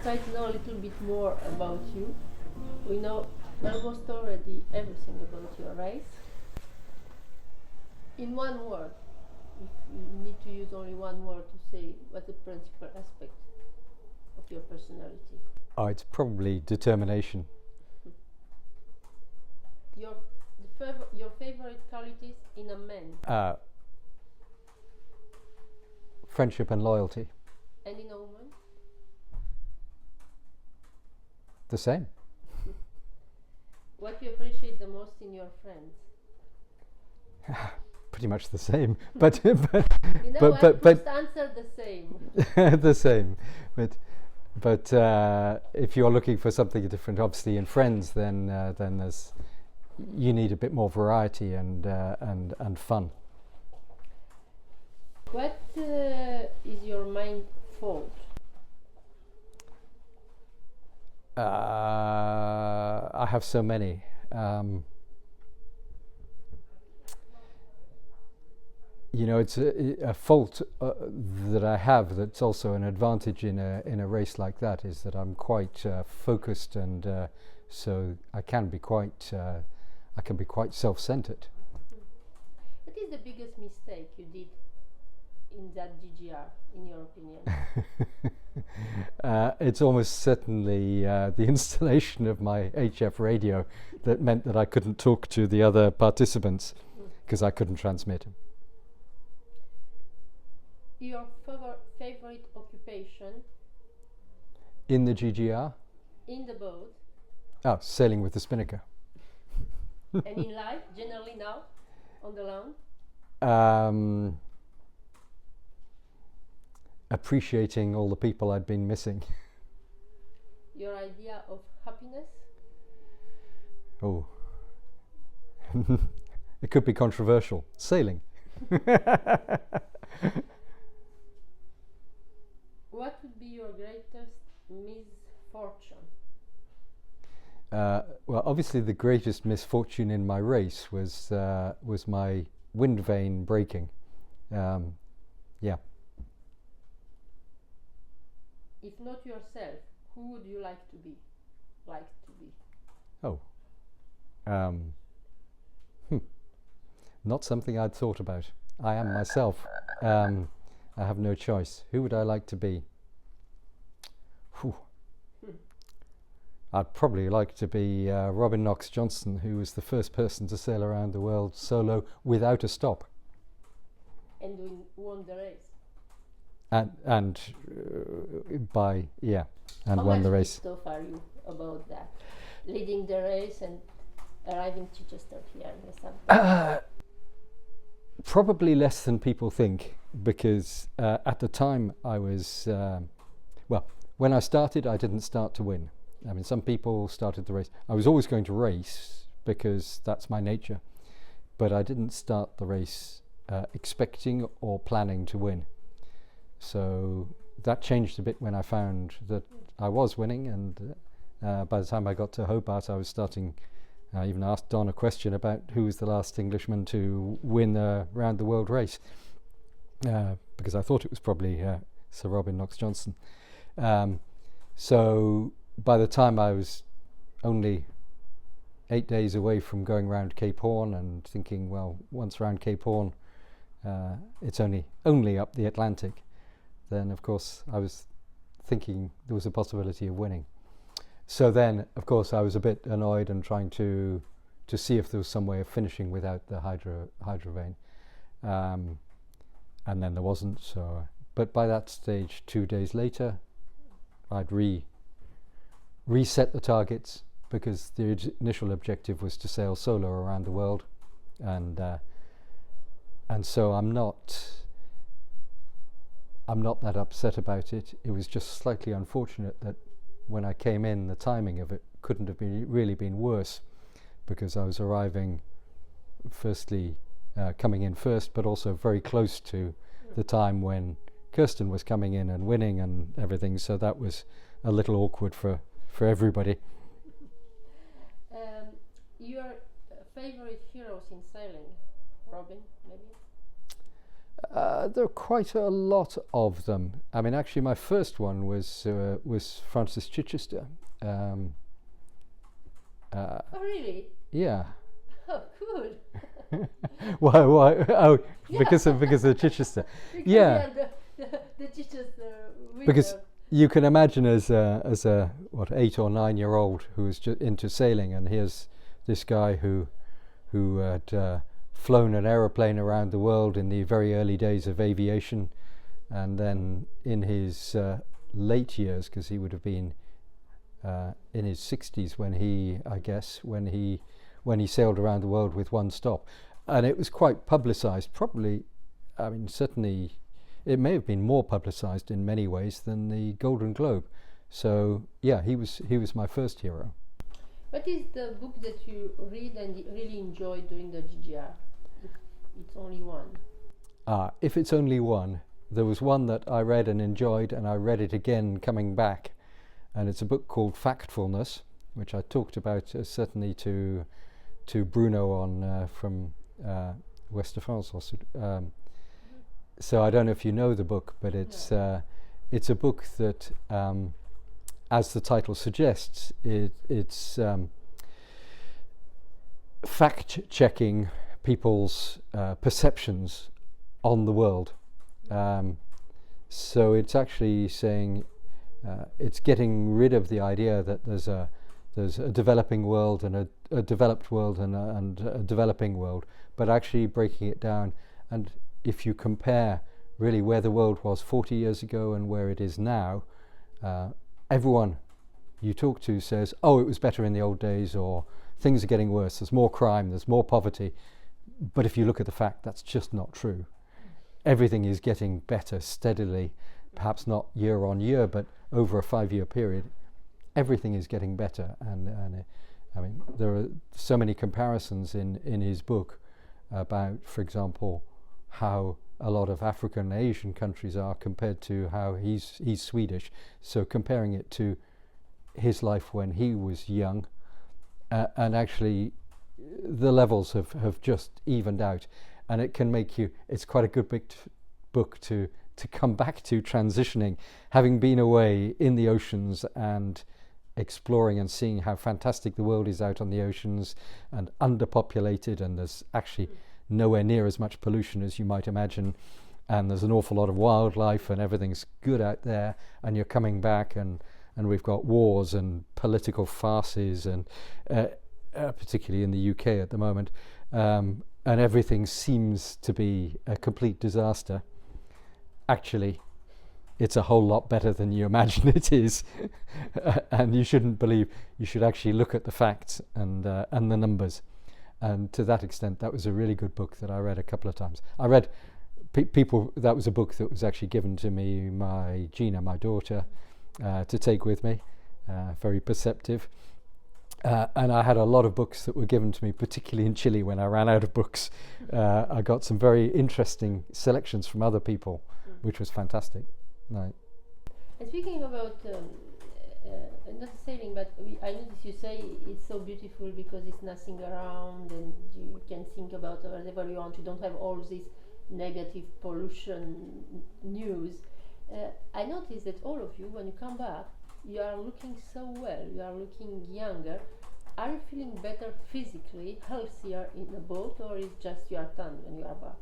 try to know a little bit more about you. We know almost already everything about your race. In one word, if you need to use only one word to say what's the principal aspect of your personality. Oh, it's probably determination. Your favorite qualities in a man. Friendship and loyalty. And in a woman? The same. What you appreciate the most in your friends? Pretty much the same, but You know what? First answer the same. the same, but if you're looking for something different, obviously in friends, then there's you need a bit more variety and fun. What is your main fault? I have so many. It's a fault that I have that's also an advantage in a race like that, is that I'm quite focused, and so I can be quite self-centered. What is the biggest mistake you did in that GGR, in your opinion? It's almost certainly the installation of my HF radio that meant that I couldn't talk to the other participants because I couldn't transmit. Your favorite occupation? In the GGR? In the boat? Oh, sailing with the spinnaker. And in life, generally now, on the land? Appreciating all the people I'd been missing. Your idea of happiness? Oh. It could be controversial. Sailing. What would be your greatest misfortune? Well, obviously the greatest misfortune in my race was my wind vane breaking. Yeah. If not yourself, who would you like to be? Oh. Not something I'd thought about. I am myself. I have no choice. Who would I like to be? I'd probably like to be Robin Knox-Johnston, who was the first person to sail around the world solo without a stop. And won the race. And won the race. How much are you about that? Leading the race and arriving to Chichester here in the summer? Probably less than people think, because at the time I was, when I started, I didn't start to win. I mean, some people started the race. I was always going to race because that's my nature, but I didn't start the race expecting or planning to win. So that changed a bit when I found that I was winning, and by the time I got to Hobart, I was starting. I even asked Don a question about who was the last Englishman to win a round the world race, because I thought it was probably Sir Robin Knox-Johnston. So by the time I was only 8 days away from going round Cape Horn and thinking, well, once round Cape Horn, it's only up the Atlantic, then of course I was thinking there was a possibility of winning. So then, of course, I was a bit annoyed and trying to see if there was some way of finishing without the hydrovane, and then there wasn't. So, but by that stage, 2 days later, I'd reset the targets, because the initial objective was to sail solo around the world, and so I'm not that upset about it. It was just slightly unfortunate that when I came in, the timing of it couldn't have really been worse, because I was arriving, firstly coming in first, but also very close to the time when Kirsten was coming in and winning and everything, so that was a little awkward for everybody. Your favorite heroes in sailing, Robin, maybe? There are quite a lot of them. I mean, actually, my first one was Francis Chichester. Oh, really? Yeah. Oh, cool. Why? Oh, Yeah. because of Chichester. Because Yeah. you are the teacher's winner. Because you can imagine as a what 8 or 9 year old who was into sailing, and here's this guy who had flown an aeroplane around the world in the very early days of aviation, and then in his late years, because he would have been in his 60s when he sailed around the world with one stop, and it was quite publicised. Probably, I mean, certainly, it may have been more publicised in many ways than the Golden Globe. So yeah, he was my first hero. What is the book that you read and really enjoy during the GGR? If it's only one. If it's only one, there was one that I read and enjoyed, and I read it again coming back, and it's a book called Factfulness, which I talked about certainly to Bruno on from West de France. So I don't know if you know the book, but it's a book that, as the title suggests, it's fact-checking people's perceptions on the world. So it's actually saying it's getting rid of the idea that there's a developing world and a developed world and a developing world, but actually breaking it down. And if you compare really where the world was 40 years ago and where it is now, everyone you talk to says, oh, it was better in the old days, or things are getting worse, there's more crime, there's more poverty. But if you look at the fact, that's just not true. Everything is getting better steadily, perhaps not year on year, but over a 5-year period, everything is getting better. And I mean, there are so many comparisons in his book about, for example, how a lot of African and Asian countries are compared to how he's Swedish. So comparing it to his life when he was young, and actually the levels have just evened out, and it can make you, it's quite a good big book to come back to, transitioning, having been away in the oceans and exploring and seeing how fantastic the world is out on the oceans and underpopulated, and there's actually nowhere near as much pollution as you might imagine, and there's an awful lot of wildlife and everything's good out there, and you're coming back and we've got wars and political farces, and particularly in the UK at the moment, and everything seems to be a complete disaster. Actually, it's a whole lot better than you imagine it is. And you shouldn't believe, you should actually look at the facts and the numbers. And to that extent, that was a really good book that I read a couple of times. I read that was a book that was actually given to me by Gina, my daughter, to take with me, very perceptive. And I had a lot of books that were given to me, particularly in Chile when I ran out of books. I got some very interesting selections from other people, which was fantastic. Right. And speaking about not sailing, but I noticed you say it's so beautiful because it's nothing around, and you can think about whatever you want. You don't have all this negative pollution news. I noticed that all of you, when you come back, you are looking so well. You are looking younger. Are you feeling better physically, healthier in the boat, or is just you are done when you are back?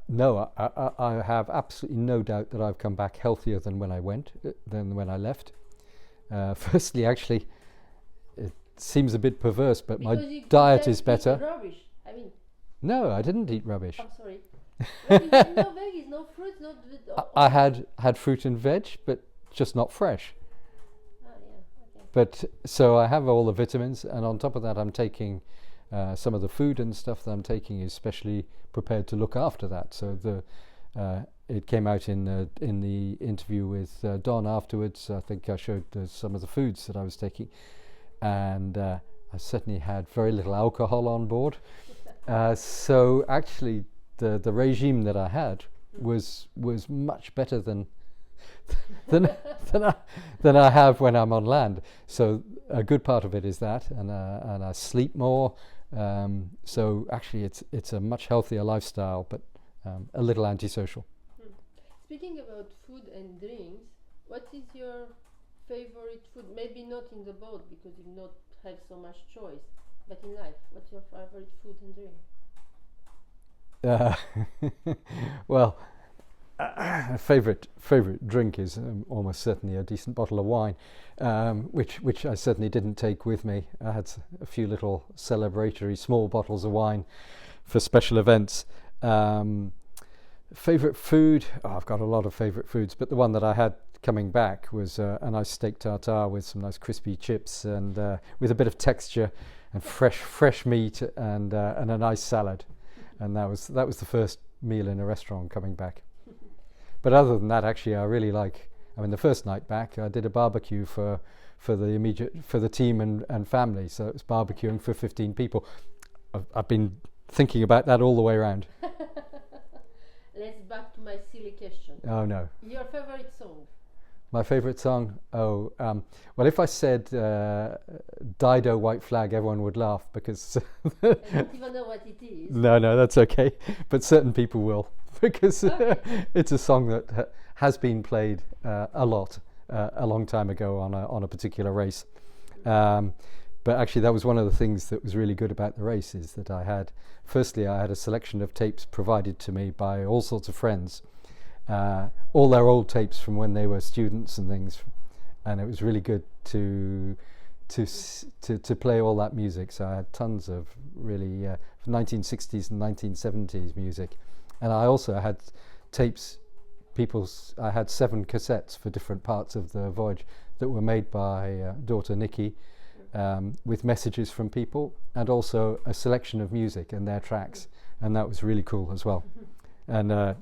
No, I have absolutely no doubt that I've come back healthier than when I went, than when I left. Firstly, actually, it seems a bit perverse, but because my diet is better. Rubbish. I mean, no, I didn't eat rubbish. I'm sorry. No veggies, no fruits, no. I had fruit and veg, but just not fresh. Oh, yeah, okay. But so I have all the vitamins, and on top of that, I'm taking some of the food and stuff that I'm taking is specially prepared to look after that. So it came out in the interview with Don afterwards. I think I showed some of the foods that I was taking, and I certainly had very little alcohol on board. So actually, the regime that I had was much better than I have when I'm on land. So a good part of it is that, and I sleep more. So actually, it's a much healthier lifestyle. But a little antisocial. Hmm. Speaking about food and drinks, what is your favorite food? Maybe not in the boat because you not have so much choice, but in life, what's your favorite food and drink? Well, favorite drink is almost certainly a decent bottle of wine, which I certainly didn't take with me. I had a few little celebratory small bottles of wine for special events. Favorite food? Oh, I've got a lot of favorite foods, but the one that I had coming back was a nice steak tartare with some nice crispy chips and with a bit of texture and fresh meat and a nice salad. And that was the first meal in a restaurant coming back. But other than that, actually, I really like. I mean, the first night back, I did a barbecue for the team and family. So it was barbecuing for 15 people. I've been thinking about that all the way around. Let's back to my silly question. Oh no. Your favorite song? My favorite song? Oh, well, if I said Dido White Flag, everyone would laugh because I don't even know what it is. No, that's okay. But certain people will because it's a song that has been played a lot a long time ago on a particular race. But actually, that was one of the things that was really good about the race is that I had a selection of tapes provided to me by all sorts of friends. All their old tapes from when they were students and things, and it was really good to play all that music. So I had tons of really 1960s and 1970s music, and I also had tapes. I had 7 cassettes for different parts of the voyage that were made by daughter Nikki, with messages from people, and also a selection of music and their tracks, and that was really cool as well. And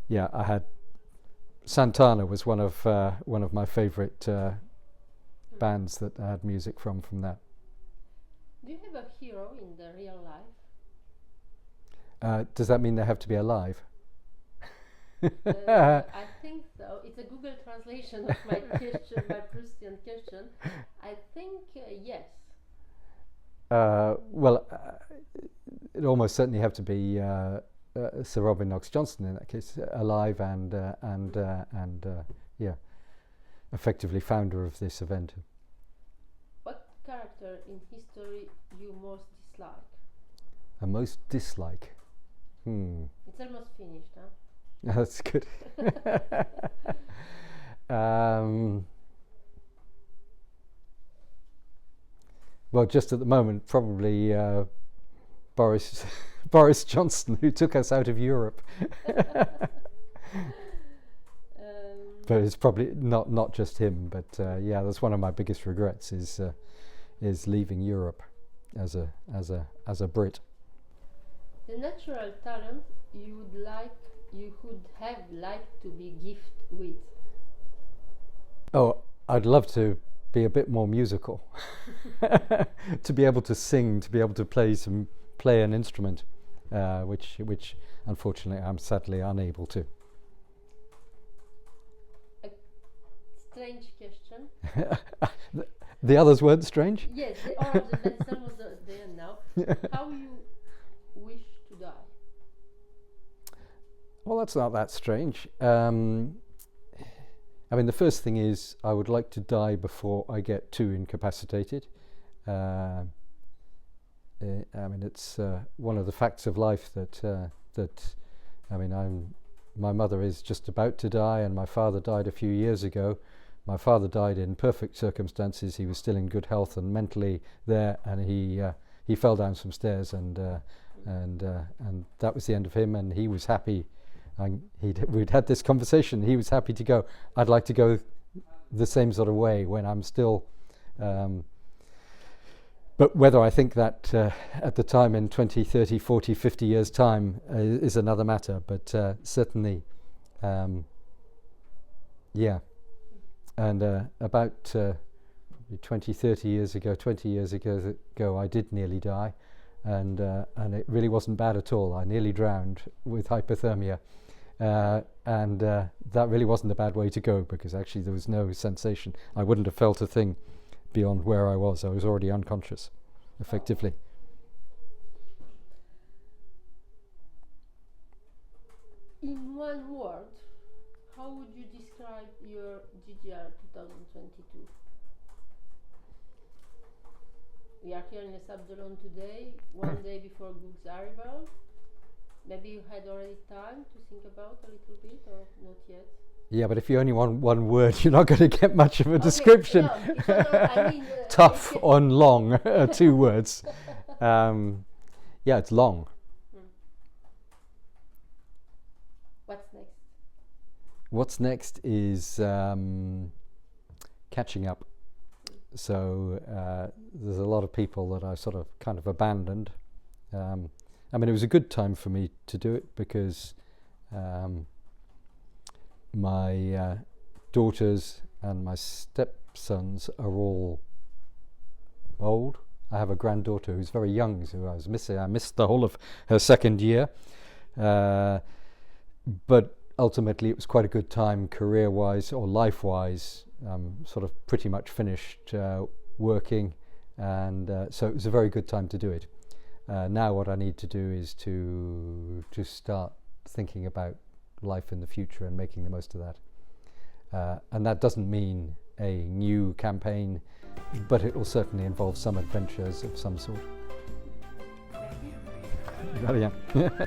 yeah, I had Santana was one of my favourite bands that I had music from that. Do you have a hero in the real life? Does that mean they have to be alive? I think so. It's a Google translation of my question, my Prussian question. I think yes. Well, it almost certainly have to be Sir Robin Knox-Johnston in that case, alive and yeah, effectively founder of this event. What character in history you most dislike? I most dislike? It's almost finished, huh? That's good. Well, just at the moment, probably Boris Johnson, who took us out of Europe. But it's probably not just him. But yeah, that's one of my biggest regrets is leaving Europe as a Brit. The natural talent you could have liked to be gifted with. Oh, I'd love to be a bit more musical, to be able to sing, to be able to play an instrument, which unfortunately I'm sadly unable to. A strange question. The others weren't strange? Yes, all of them. That's almost there now. How you wish to die? Well, that's not that strange. I mean, the first thing is I would like to die before I get too incapacitated. I mean, it's one of the facts of life that I mean, my mother is just about to die, and my father died a few years ago. My father died in perfect circumstances. He was still in good health and mentally there, and he fell down some stairs, and that was the end of him. And he was happy. We'd had this conversation. He was happy to go. I'd like to go the same sort of way when I'm still. But whether I think that at the time in 20, 30, 40, 50 years' time is another matter. But certainly, yeah. And about 20 years ago, I did nearly die. And it really wasn't bad at all. I nearly drowned with hypothermia. And that really wasn't a bad way to go, because actually there was no sensation. I wouldn't have felt a thing beyond where I was. I was already unconscious, effectively. one word, how would you describe your GGR 2022? We are here in Les Sables d'Olonne today, one day before Goog's arrival. Maybe you had already time to think about a little bit, or not yet? Yeah, but if you only want one word, you're not going to get much of a description. No, I mean, Tough on long, 2 words. Yeah, it's long. What's next? What's next is catching up. So there's a lot of people that I sort of kind of abandoned. I mean, it was a good time for me to do it because my daughters and my stepsons are all old. I have a granddaughter who's very young, who I was missing. I missed the whole of her second year. But ultimately, it was quite a good time career-wise or life-wise. Sort of pretty much finished working, and so it was a very good time to do it. Now what I need to do is to start thinking about life in the future and making the most of that. And that doesn't mean a new campaign, but it will certainly involve some adventures of some sort. Very bien.